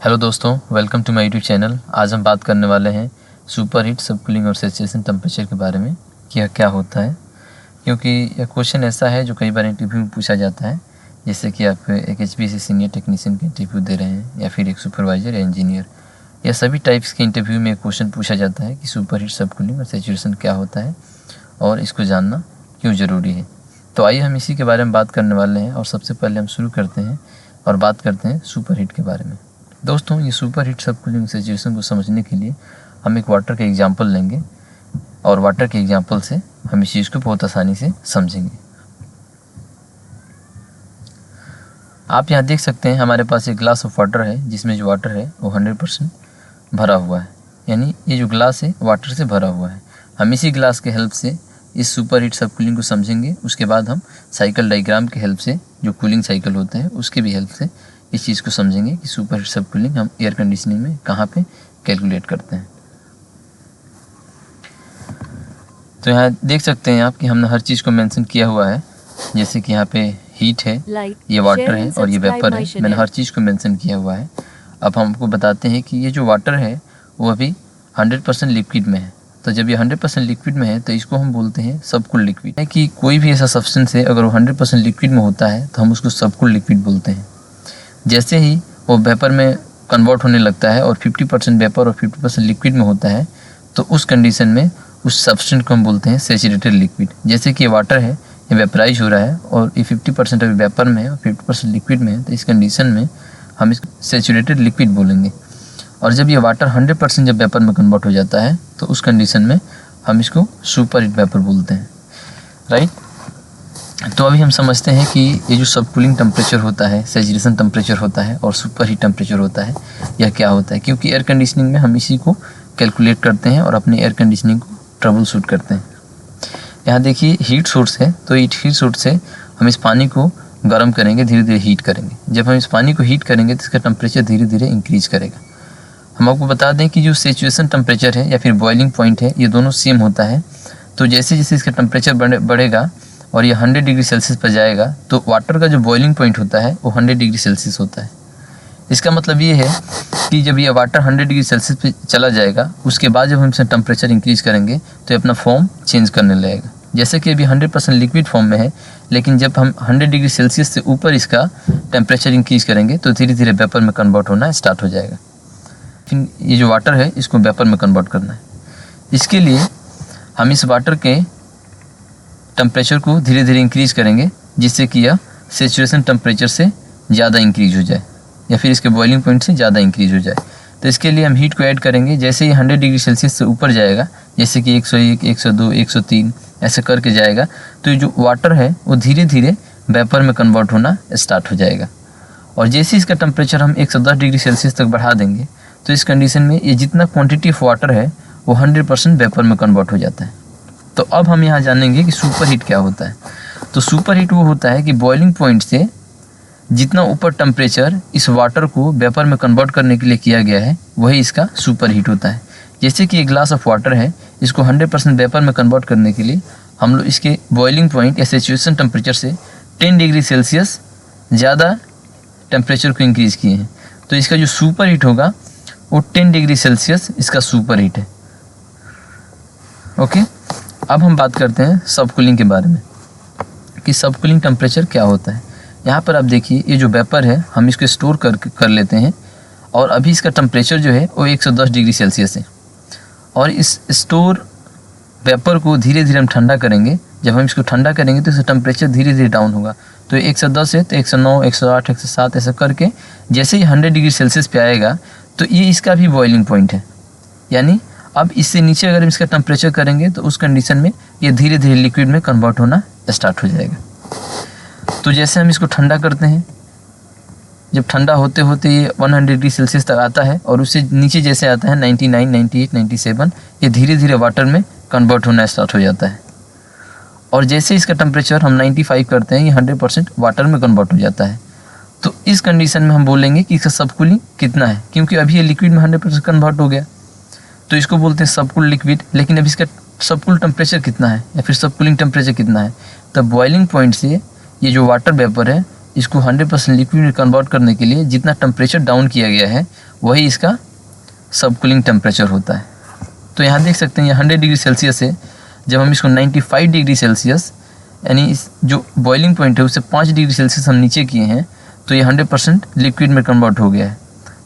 Hello दोस्तों, welcome to my YouTube channel. आज हम बात करने वाले हैं सुपर हीट, सब कूलिंग और सैचुरेशन टेम्परेचर के बारे में कि यह क्या होता है। क्योंकि यह क्वेश्चन ऐसा है जो कई बार इंटरव्यू में पूछा जाता है, जैसे कि आप एक एचपीसी सीनियर टेक्नीशियन का इंटरव्यू दे रहे हैं या फिर एक सुपरवाइजर या इंजीनियर, या सभी टाइप्स के इंटरव्यू में एक क्वेश्चन पूछा जाता है कि सुपर हीट, सब कूलिंग और सैचुरेशन क्या होता है और इसको जानना क्यों ज़रूरी है। तो आइए हम इसी के बारे में बात करने वाले हैं और सबसे पहले हम शुरू करते हैं और बात करते हैं सुपर हीट के बारे में। दोस्तों, ये सुपर हीट, सब कूलिंग सिचुएशन को समझने के लिए हम एक वाटर का एग्जांपल लेंगे और वाटर के एग्जांपल से हम इस चीज़ को बहुत आसानी से समझेंगे। आप यहाँ देख सकते हैं हमारे पास एक ग्लास ऑफ वाटर है, जिसमें जो वाटर है वो 100% भरा हुआ है, यानी ये जो ग्लास है वाटर से भरा हुआ है। हम इसी ग्लास के हेल्प से इस सुपर हीट, सब कूलिंग को समझेंगे। उसके बाद हम साइकिल डायग्राम के हेल्प से, जो कूलिंग साइकिल होते हैं उसके भी हेल्प से इस चीज़ को समझेंगे कि सुपर हीट, सब कूलिंग हम एयर कंडीशनिंग में कहाँ पे कैलकुलेट करते हैं। तो यहाँ देख सकते हैं आप कि हमने हर चीज़ को मेंशन किया हुआ है, जैसे कि यहाँ पे हीट है, ये वाटर है और ये वेपर है। मैंने हर चीज़ को मेंशन किया हुआ है। अब हम आपको बताते हैं कि ये जो वाटर है वो अभी 100% लिक्विड में है। तो जब ये 100% लिक्विड में है तो इसको हम बोलते हैं सबकूल लिक्विड। है कि कोई भी ऐसा सब्सटेंस है अगर वो 100% लिक्विड में होता है तो हम उसको सबकूल लिक्विड बोलते हैं। जैसे ही वो वेपर में कन्वर्ट होने लगता है और 50% वेपर और 50% लिक्विड में होता है तो उस कंडीशन में उस सब्सटेंस को हम बोलते हैं सैचुरेटेड लिक्विड। जैसे कि ये वाटर है, ये वेपराइज हो रहा है और ये 50% अभी वेपर में है और 50% लिक्विड में है, तो इस कंडीशन में हम इसको सैचुरेटेड लिक्विड बोलेंगे। और जब ये वाटर 100% जब वेपर में कन्वर्ट हो जाता है तो उस कंडीशन में हम इसको सुपर हीट वेपर बोलते हैं, राइट। तो अभी हम समझते हैं कि ये जो सब कूलिंग टेम्परेचर होता है, सैचुरेशन टेम्परेचर होता है और सुपर हीट टेम्परेचर होता है, यह क्या होता है। क्योंकि एयर कंडीशनिंग में हम इसी को कैलकुलेट करते हैं और अपने एयर कंडीशनिंग को ट्रबल शूट करते हैं। यहाँ देखिए हीट सोर्स है, तो हीट सोर्स से हम इस पानी को गर्म करेंगे, धीरे धीरे हीट करेंगे। जब हम इस पानी को हीट करेंगे तो इसका टेम्परेचर धीरे धीरे इंक्रीज करेगा। हम आपको बता दें कि जो सैचुरेशन टेम्परेचर है या फिर बॉइलिंग पॉइंट है, ये दोनों सेम होता है। तो जैसे जैसे इसका टेम्परेचर बढ़ेगा और ये 100 डिग्री सेल्सियस पर जाएगा तो वाटर का जो बॉइलिंग पॉइंट होता है वो 100 डिग्री सेल्सियस होता है। इसका मतलब ये है कि जब ये वाटर 100 डिग्री सेल्सियस पे चला जाएगा, उसके बाद जब हम इसमें टेम्परेचर इंक्रीज करेंगे तो ये अपना फॉर्म चेंज करने लगेगा। जैसे कि अभी 100% लिक्विड फॉर्म में है, लेकिन जब हम 100 डिग्री सेल्सियस से ऊपर इसका टेम्परेचर इंक्रीज करेंगे तो धीरे धीरे वेपर में कन्वर्ट होना स्टार्ट हो जाएगा। फिर ये जो वाटर है इसको वेपर में कन्वर्ट करना है। इसके लिए हम इस वाटर के टेम्परेचर को धीरे धीरे इंक्रीज करेंगे, जिससे कि यह सैचुरेशन टेम्परेचर से ज़्यादा इंक्रीज हो जाए या फिर इसके बॉइलिंग पॉइंट से ज़्यादा इंक्रीज हो जाए। तो इसके लिए हम हीट को ऐड करेंगे। जैसे ही 100 डिग्री सेल्सियस से ऊपर जाएगा, जैसे कि 101, 102, 103 ऐसे करके जाएगा, तो ये जो वाटर है वो धीरे धीरे वेपर में कन्वर्ट होना स्टार्ट हो जाएगा। और जैसे इसका टेम्परेचर हम 110 डिग्री सेल्सियस तक बढ़ा देंगे तो इस कंडीशन में ये जितना क्वांटिटी ऑफ वाटर है वो 100% वेपर में कन्वर्ट हो जाता है। तो अब हम यहाँ जानेंगे कि सुपर हीट क्या होता है। तो सुपर हीट वो होता है कि बॉइलिंग पॉइंट से जितना ऊपर टेम्परेचर इस वाटर को वेपर में कन्वर्ट करने के लिए किया गया है वही इसका सुपर हीट होता है। जैसे कि एक ग्लास ऑफ वाटर है, इसको 100% वेपर में कन्वर्ट करने के लिए हम लोग इसके बॉइलिंग पॉइंट या सैचुरेशन टेम्परेचर से 10 डिग्री सेल्सियस ज़्यादा टेम्परेचर को इंक्रीज़ किए हैं। तो इसका जो सुपर हीट होगा वो 10 डिग्री सेल्सियस इसका सुपर हीट है। ओके, अब हम बात करते हैं सब कूलिंग के बारे में कि सब कूलिंग टेम्परेचर क्या होता है। यहाँ पर आप देखिए ये जो वेपर है हम इसको स्टोर कर लेते हैं और अभी इसका टेम्परेचर जो है वो 110 डिग्री सेल्सियस है। और इस स्टोर वेपर को धीरे धीरे हम ठंडा करेंगे। जब हम इसको ठंडा करेंगे तो इसका टेम्परेचर धीरे धीरे डाउन होगा। तो 110 है तो 109, 108, 107 ऐसा करके जैसे ही 100 डिग्री सेल्सियस पे आएगा तो ये इसका भी बॉइलिंग पॉइंट है। यानी अब इससे नीचे अगर हम इसका टेम्परेचर करेंगे तो उस कंडीशन में ये धीरे धीरे लिक्विड में कन्वर्ट होना स्टार्ट हो जाएगा। तो जैसे हम इसको ठंडा करते हैं, जब ठंडा होते होते ये 100 डिग्री सेल्सियस तक आता है और उससे नीचे जैसे आता है 99, 98, 97, ये धीरे धीरे वाटर में कन्वर्ट होना स्टार्ट हो जाता है। और जैसे इसका टेम्परेचर हम 95 करते हैं, ये 100% वाटर में कन्वर्ट हो जाता है। तो इस कंडीशन में हम बोलेंगे कि इसका सब कूलिंग कितना है, क्योंकि अभी ये लिक्विड में 100% कन्वर्ट हो गया तो इसको बोलते हैं सबकूल लिक्विड। लेकिन अभी इसका सबकूल टेम्परेचर कितना है या फिर सब कूलिंग टेम्परेचर कितना है, तब बॉइलिंग पॉइंट से ये जो वाटर वेपर है इसको 100% लिक्विड में कन्वर्ट करने के लिए जितना टेम्परेचर डाउन किया गया है वही इसका सब कूलिंग टेम्परेचर होता है। तो यहाँ देख सकते हैं ये 100 डिग्री सेल्सियस है। जब हम इसको 95 डिग्री सेल्सियस यानी इस जो बॉइलिंग पॉइंट है उससे 5 डिग्री सेल्सियस हम नीचे किए हैं तो ये 100% लिक्विड में कन्वर्ट हो गया है।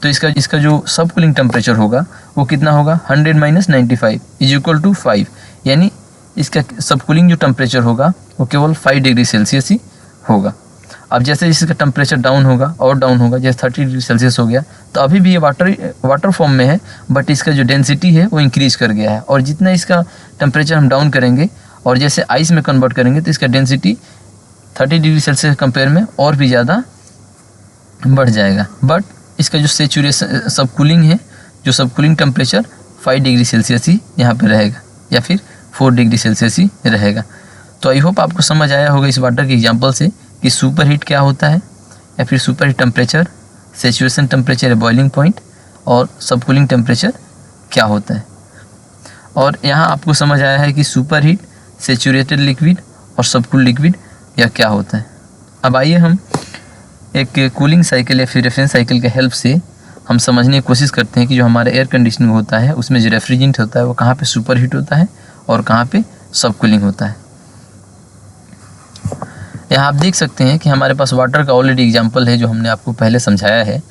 तो इसका जो सब कूलिंग टेम्परेचर होगा वो कितना होगा, 100 - 95 = 5, यानी इसका सब कूलिंग जो टेम्परेचर होगा वो केवल 5 डिग्री सेल्सियस ही होगा। अब जैसे इसका टेम्परेचर डाउन होगा और डाउन होगा, जैसे 30 डिग्री सेल्सियस हो गया तो अभी भी ये वाटर फॉर्म में है, बट इसका जो डेंसिटी है वो इंक्रीज कर गया है। और जितना इसका टेम्परेचर हम डाउन करेंगे और जैसे आइस में कन्वर्ट करेंगे तो इसका डेंसिटी 30 डिग्री सेल्सियस कंपेयर में और भी ज़्यादा बढ़ जाएगा। बट इसका जो सेचुरेशन सब कूलिंग है, जो सब कूलिंग टेम्परेचर 5 डिग्री सेल्सियस ही यहाँ पे रहेगा या फिर 4 डिग्री सेल्सियस ही रहेगा। तो आई होप आपको समझ आया होगा इस वाटर के एग्जांपल से कि सुपर हीट क्या होता है या फिर super heat temperature, saturation temperature या बॉइलिंग पॉइंट और सब कूलिंग टेम्परेचर क्या होता है। और यहाँ आपको समझ आया है कि सुपर हीट, सेचुरेटेड लिक्विड और सब कूल्ड लिक्विड यह क्या होता है। अब आइए हम एक कूलिंग साइकिल या फिर रेफरेंस साइकिल के हेल्प से हम समझने की कोशिश करते हैं कि जो हमारा एयर कंडीशनिंग होता है उसमें जो रेफ्रिजरेंट होता है वो कहाँ पे सुपर हीट होता है और कहाँ पे सब कूलिंग होता है। यहाँ आप देख सकते हैं कि हमारे पास वाटर का ऑलरेडी एग्जांपल है जो हमने आपको पहले समझाया है,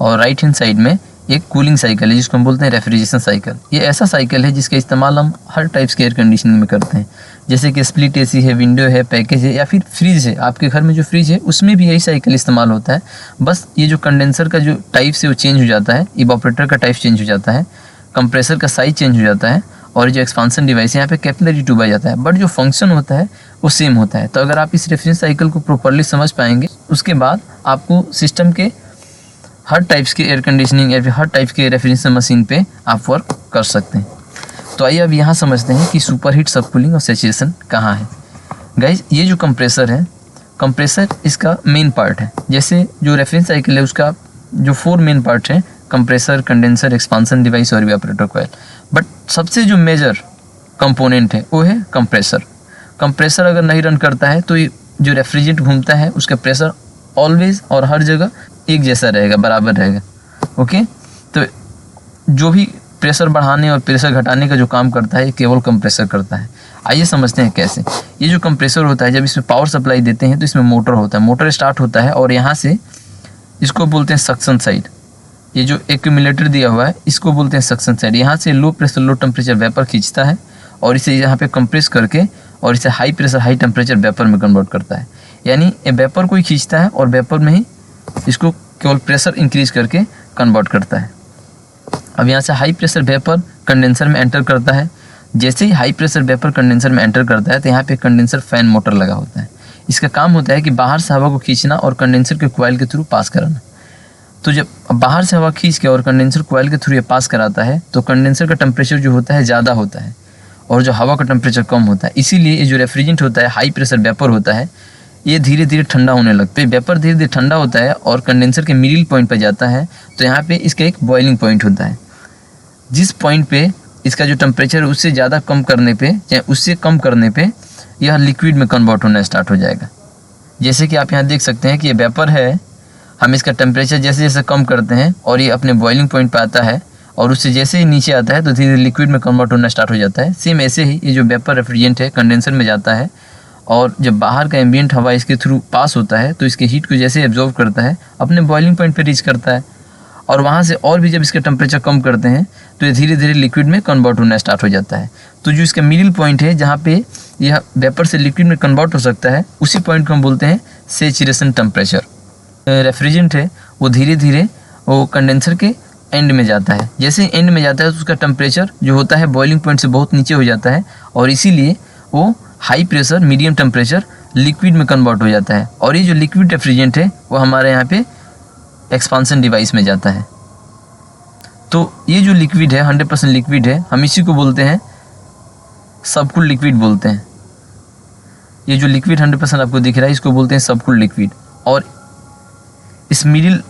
और राइट हैंड साइड में एक कूलिंग साइकिल है जिसको हम बोलते हैं रेफ्रिजरेशन साइकिल। ये ऐसा साइकिल है जिसका इस्तेमाल हम हर टाइप्स के एयर कंडीशनिंग में करते हैं, जैसे कि स्प्लिट एसी है, विंडो है, पैकेज है या फिर फ्रिज है। आपके घर में जो फ्रिज है उसमें भी यही साइकिल इस्तेमाल होता है। बस ये जो कंडेंसर का जो टाइप से वो चेंज हो जाता है, इवापोरेटर का टाइप चेंज हो जाता है, कंप्रेसर का साइज चेंज हो जाता है और जो एक्सपांसन डिवाइस है यहाँ पे कैपिलरी ट्यूब आ जाता है, बट जो फंक्शन होता है वो सेम होता है। तो अगर आप इस रेफरेंस साइकिल को प्रॉपर्ली समझ पाएंगे उसके बाद आपको सिस्टम के हर टाइप्स के एयर कंडीशनिंग या फिर हर टाइप्स के रेफ्रिजरेशन मशीन पे आप वर्क कर सकते हैं। तो आइए अब यहाँ समझते हैं कि सुपर हीट, सब कूलिंग और सैचुरेशन कहाँ है। गाइज ये जो कंप्रेसर है, कंप्रेसर इसका मेन पार्ट है। जैसे जो रेफरेंस साइकिल है उसका जो 4 मेन पार्ट है, कंप्रेसर, कंडेंसर, एक्सपांसन डिवाइस और इवेपोरेटर कॉइल। बट सबसे जो मेजर कंपोनेंट है वो है कंप्रेसर। कंप्रेसर अगर नहीं रन करता है तो ये जो रेफ्रिजरेंट घूमता है उसका प्रेशर ऑलवेज और हर जगह एक जैसा रहेगा, बराबर रहेगा। ओके, तो जो भी प्रेशर बढ़ाने और प्रेशर घटाने का जो काम करता है ये केवल कंप्रेसर करता है। आइए समझते हैं कैसे। ये जो कंप्रेसर होता है जब इसमें पावर सप्लाई देते हैं तो इसमें मोटर होता है, मोटर स्टार्ट होता है और यहाँ से इसको बोलते हैं सक्शन साइड। ये जो एक्यूमुलेटर दिया हुआ है इसको बोलते हैं सक्शन साइड। यहाँ से लो प्रेशर लो टेम्परेचर वेपर खींचता है और इसे यहाँ पे कंप्रेस करके और इसे high pressure high temperature vapour में कन्वर्ट करता है। यानी ये वेपर को ही खींचता है और वेपर में ही इसको केवल प्रेशर इंक्रीज करके कन्वर्ट करता है। अब यहाँ से हाई प्रेशर वेपर कंडेंसर में एंटर करता है। जैसे ही हाई प्रेशर वेपर कंडेंसर में एंटर करता है तो यहाँ पे कंडेंसर फैन मोटर लगा होता है। इसका काम होता है कि बाहर से हवा को खींचना और कंडेंसर के कॉइल के थ्रू पास कराना। तो जब बाहर से हवा खींच के और कंडेंसर कॉइल के थ्रू ये पास कराता है तो कंडेंसर का टेम्परेचर जो होता है ज़्यादा होता है और जो हवा का टेम्परेचर कम होता है। इसीलिए ये जो रेफ्रिजरेंट होता है, हाई प्रेशर वेपर होता है, ये धीरे धीरे ठंडा होने लगता है। वेपर धीरे धीरे ठंडा होता है और कंडेंसर के मिडिल पॉइंट पर जाता है तो यहाँ पे इसका एक बॉइलिंग पॉइंट होता है। जिस पॉइंट पे इसका जो टेम्परेचर उससे ज़्यादा कम करने पे या उससे कम करने पे यह लिक्विड में कन्वर्ट होना स्टार्ट हो जाएगा। जैसे कि आप यहाँ देख सकते हैं कि ये वेपर है, हम इसका टेम्परेचर जैसे जैसे कम करते हैं और ये अपने बॉइलिंग पॉइंट पर आता है और उससे जैसे ही नीचे आता है तो धीरे धीरे लिक्विड में कन्वर्ट होना स्टार्ट हो जाता है। सेम ऐसे ही ये जो वेपर रेफ्रिजरेंट है कंडेंसर में जाता है और जब बाहर का एम्बिएंट हवा इसके थ्रू पास होता है तो इसके हीट को जैसे एब्जॉर्व करता है अपने बॉइलिंग पॉइंट पे रीच करता है और वहाँ से और भी जब इसका टेम्परेचर कम करते हैं तो ये धीरे धीरे लिक्विड में कन्वर्ट होना स्टार्ट हो जाता है। तो जो इसका मिडिल पॉइंट है जहाँ पे यह वेपर से लिक्विड में कन्वर्ट हो सकता है उसी पॉइंट को हम बोलते हैं सैचुरेशन टेम्परेचर। रेफ्रिजरेंट है वो धीरे धीरे वो कंडेंसर के एंड में जाता है। जैसे एंड में जाता है तो उसका टेम्परेचर जो होता है बॉइलिंग पॉइंट से बहुत नीचे हो जाता है और इसीलिए वो high pressure medium temperature liquid में कन्वर्ट हो जाता है। और ये जो लिक्विड रेफ्रिजरेंट है वो हमारे यहाँ पे एक्सपांसन डिवाइस में जाता है। तो ये जो लिक्विड है 100% लिक्विड है, हम इसी को बोलते हैं सबकूल लिक्विड बोलते हैं। ये जो लिक्विड 100% आपको दिख रहा है इसको बोलते हैं सबकूल लिक्विड। और इस मिडिल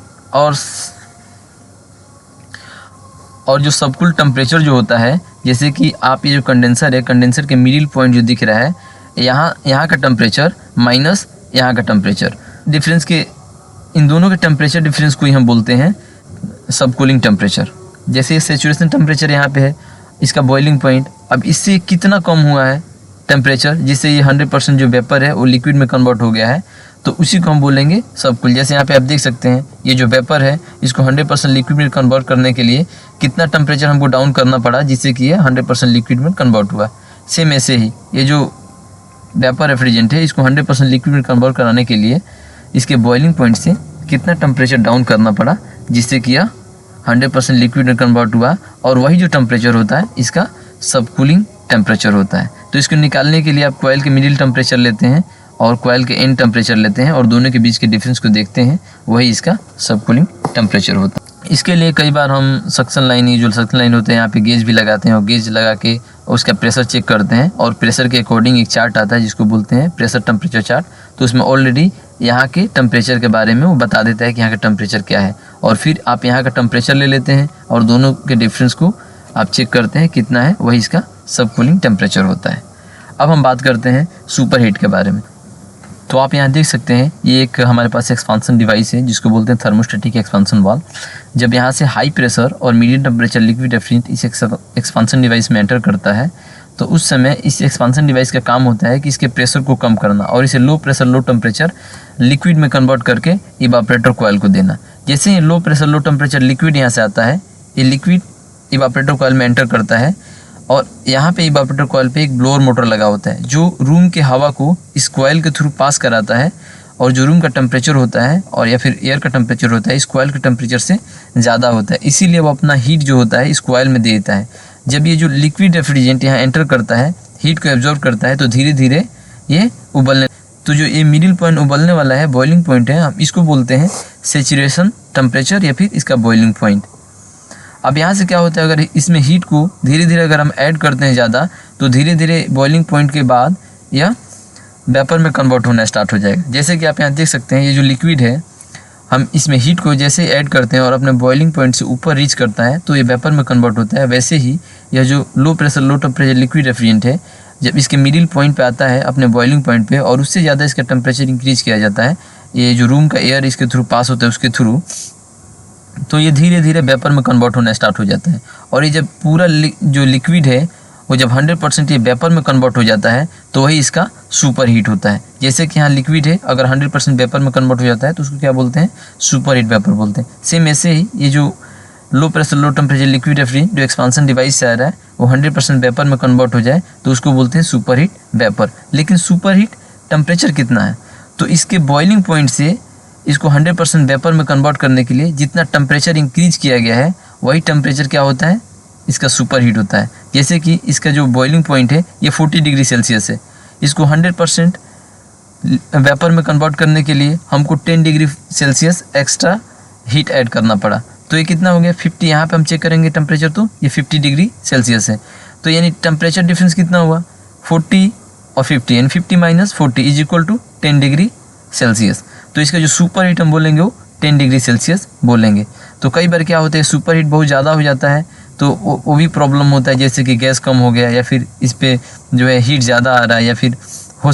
और जो सबकूल टेम्परेचर जो होता है, जैसे कि आप ये जो कंडेंसर है, कंडेंसर के मिडिल पॉइंट जो दिख रहा है यहाँ का टेम्परेचर माइनस यहाँ का टेम्परेचर डिफरेंस के, इन दोनों के टेम्परेचर डिफरेंस को ही हम बोलते हैं सब कूलिंग टेम्परेचर। जैसे ये सेचुरेशन टेम्परेचर यहाँ पे है, इसका बॉइलिंग पॉइंट, अब इससे कितना कम हुआ है टेम्परेचर जिससे ये 100% जो वेपर है वो लिक्विड में कन्वर्ट हो गया है, तो उसी को हम बोलेंगे सब कूल। जैसे यहाँ पे आप देख सकते हैं ये जो वेपर है इसको 100% लिक्विड में कन्वर्ट करने के लिए कितना टेम्परेचर हमको डाउन करना पड़ा जिससे कि ये 100% लिक्विड में कन्वर्ट हुआ। सेम ऐसे ही ये जो वेपर रेफ्रिजरेंट है इसको 100% लिक्विड में कन्वर्ट कराने के लिए इसके बॉइलिंग पॉइंट से कितना टेम्परेचर डाउन करना पड़ा जिससे कि यह 100% लिक्विड में कन्वर्ट हुआ, और वही जो टेम्परेचर होता है इसका सब कूलिंग टेम्परेचर होता है। तो इसको निकालने के लिए आप कॉइल के मिडिल टेम्परेचर लेते हैं और कॉइल के एंड टेम्परेचर लेते हैं और दोनों के बीच के डिफरेंस को देखते हैं, वही इसका सब कूलिंग टेम्परेचर होता है। इसके लिए कई बार हम सक्शन लाइन, ये जो सक्शन लाइन होते हैं यहाँ पे गेज भी लगाते हैं और गेज लगा के उसका प्रेशर चेक करते हैं, और प्रेशर के अकॉर्डिंग एक चार्ट आता है जिसको बोलते हैं प्रेशर टेम्परेचर चार्ट। तो उसमें ऑलरेडी यहाँ के टेम्परेचर के बारे में वो बता देता है कि यहाँ का टेम्परेचर क्या है, और फिर आप यहाँ का टेम्परेचर ले लेते हैं और दोनों के डिफरेंस को आप चेक करते हैं कितना है, वही इसका सब कूलिंग टेम्परेचर होता है। अब हम बात करते हैं सुपर हीट के बारे में। तो आप यहाँ देख सकते हैं ये एक हमारे पास एक्सपांसन डिवाइस है जिसको बोलते हैं थर्मोस्टेटिक एक्सपांसन वाल्व। जब यहाँ से हाई प्रेशर और मीडियम टेम्परेचर लिक्विड रेफ्रिजरेंट इस एक्सपांसन डिवाइस में एंटर करता है, तो उस समय इस एक्सपांसन डिवाइस का काम होता है कि इसके प्रेशर को कम करना और इसे low pressure low temperature liquid में कन्वर्ट करके इवापोरेटर कॉइल को देना। जैसे ही low pressure low temperature liquid यहाँ से आता है, ये लिक्विड इवापोरेटर कॉइल में एंटर करता है, और यहाँ पे इवापोरेटर कॉइल पे एक ब्लोअर मोटर लगा होता है जो रूम के हवा को इस कॉइल के थ्रू पास कराता है, और जो रूम का टेम्परेचर होता है और या फिर एयर का टेम्परेचर होता है इस कॉइल के टेम्परेचर से ज़्यादा होता है, इसीलिए वो अपना हीट जो होता है इस कॉइल में दे देता है। जब ये जो लिक्विड रेफ्रिजरेंट यहाँ एंटर करता है, हीट को एब्जॉर्ब करता है, तो धीरे धीरे ये उबलने, तो जो ये मिडिल पॉइंट उबलने वाला है, बॉइलिंग पॉइंट है, हम इसको बोलते हैं सेचुरेशन टेम्परेचर या फिर इसका बॉइलिंग पॉइंट। अब यहाँ से क्या होता है, अगर इसमें हीट को धीरे धीरे अगर हम ऐड करते हैं ज़्यादा, तो धीरे धीरे बॉइलिंग पॉइंट के बाद यह वेपर में कन्वर्ट होना स्टार्ट हो जाएगा। जैसे कि आप यहाँ देख सकते हैं ये जो लिक्विड है, हम इसमें हीट को जैसे ऐड करते हैं और अपने बॉइलिंग पॉइंट से ऊपर रीच करता है तो ये वेपर में कन्वर्ट होता है। वैसे ही यह जो लो pressure low temperature liquid refrigerant है, जब इसके मिडिल पॉइंट पे आता है अपने बॉइलिंग पॉइंट पे और उससे ज़्यादा इसका टेम्परेचर इंक्रीज किया जाता है, ये जो रूम का एयर इसके थ्रू पास होता है उसके थ्रू, तो ये धीरे धीरे वेपर में कन्वर्ट होना स्टार्ट हो जाता है। और ये जब पूरा जो लिक्विड है वो जब 100% ये वेपर में कन्वर्ट हो जाता है तो वही इसका सुपर हीट होता है। जैसे कि यहाँ लिक्विड है, अगर 100% वेपर में कन्वर्ट हो जाता है तो उसको क्या बोलते हैं, सुपर हीट वेपर बोलते हैं। सेम ऐसे ही ये जो लो pressure low temperature liquid refrigerant जो एक्सपांसन डिवाइस से आ रहा है वो 100% वेपर में कन्वर्ट हो जाए तो उसको बोलते हैं सुपर हीट वेपर। लेकिन सुपर हीट टेम्परेचर कितना है, तो इसके बॉइलिंग पॉइंट से इसको 100% वेपर में कन्वर्ट करने के लिए जितना टेम्परेचर इंक्रीज किया गया है वही टेम्परेचर क्या होता है, इसका सुपर हीट होता है। जैसे कि इसका जो बॉइलिंग पॉइंट है ये 40 डिग्री सेल्सियस है, इसको 100% वेपर में कन्वर्ट करने के लिए हमको 10 degree Celsius extra heat add करना पड़ा। तो ये कितना हो गया 50, यहाँ पे हम चेक करेंगे टेम्परेचर तो ये 50 डिग्री सेल्सियस है। तो यानी टेम्परेचर डिफरेंस कितना हुआ 40 और 50, यानी 50 minus 40 is equal to 10 degree Celsius. तो इसका जो सुपर हीट हम बोलेंगे वो 10 डिग्री सेल्सियस बोलेंगे। तो कई बार क्या होता है सुपर हीट बहुत ज़्यादा हो जाता है तो वो भी प्रॉब्लम होता है, जैसे कि गैस कम हो गया या फिर इस पर जो है हीट ज़्यादा आ रहा है या फिर हो।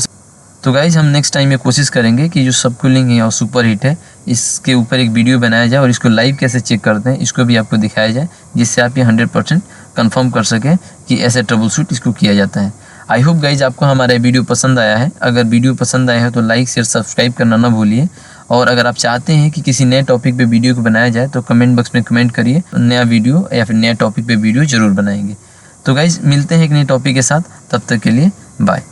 तो गाइज हम नेक्स्ट टाइम ये कोशिश करेंगे कि जो सब कूलिंग है और सुपर हीट है इसके ऊपर एक वीडियो बनाया जाए और इसको लाइव कैसे चेक करते हैं इसको भी आपको दिखाया जाए, जिससे आप ये 100% कन्फर्म कर सकें कि ऐसे ट्रबल शूट इसको किया जाता है। आई होप गाइज आपको हमारा वीडियो पसंद आया है। अगर वीडियो पसंद आया है तो लाइक शेयर सब्सक्राइब करना ना भूलिए, और अगर आप चाहते हैं कि किसी नए टॉपिक पे वीडियो को बनाया जाए तो कमेंट बॉक्स में कमेंट करिए, नया वीडियो या फिर नया टॉपिक पे वीडियो ज़रूर बनाएंगे। तो गाइज मिलते हैं एक नए टॉपिक के साथ, तब तक के लिए बाय।